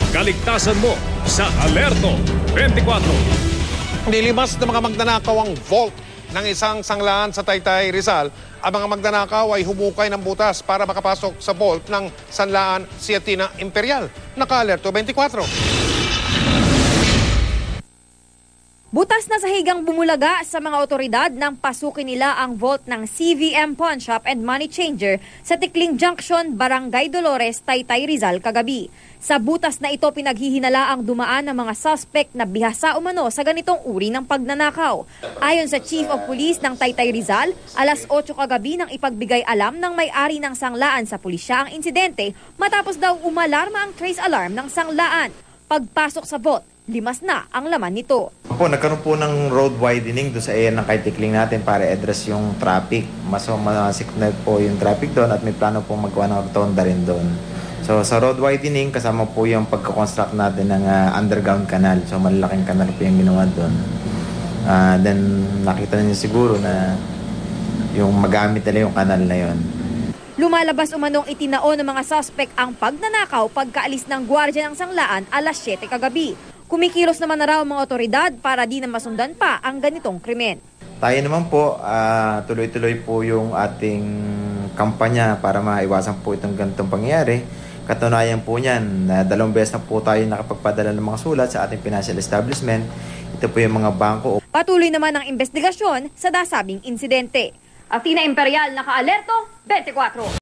kaligtasan mo sa Alerto 24. Nilimas ng mga magnanakaw ang vault ng isang sanglaan sa Taytay, Rizal. Ang mga magnanakaw ay humukay ng butas para makapasok sa vault ng Sanlaan Siatina Imperial. Naka-Alerto 24. Butas na sahigang bumulaga sa mga otoridad nang pasukin nila ang vault ng CVM Pawn Shop and Money Changer sa Tikling Junction, Barangay Dolores, Taytay, Rizal kagabi. Sa butas na ito pinaghihinala ang dumaan ng mga suspect na bihasa umano sa ganitong uri ng pagnanakaw. Ayon sa Chief of Police ng Taytay, Rizal, alas 8 kagabi nang ipagbigay alam ng may-ari ng sanglaan sa pulisya ang insidente matapos daw umalarma ang trace alarm ng sanglaan. Pagpasok sa vault, limas na ang laman nito. Nagkaroon po ng road widening doon sa area ng Kaytikling natin para address yung traffic. Mas signal po yung traffic doon at may plano po magawa ng rotonda rin doon. So sa road widening, kasama po yung pagka-construct natin ng underground canal. So malalaking canal po yung ginawa doon. Then nakita niyo siguro na yung magamit nila yung canal na yon. Lumalabas umanong itinao ng mga suspect ang pagnanakaw pagkaalis ng gwardya ng sanglaan alas 7 kagabi. Kumikilos naman na raw ang mga otoridad para di na masundan pa ang ganitong krimen. Tayo naman po, tuloy-tuloy po yung ating kampanya para maiwasan po itong ganitong pangyayari. Katunayan po niyan, 2 beses na po tayo nakapagpadala ng mga sulat sa ating financial establishment. Ito po yung mga bangko. Patuloy naman ang investigasyon sa nasabing insidente. Athena Imperial, naka-alerto 24.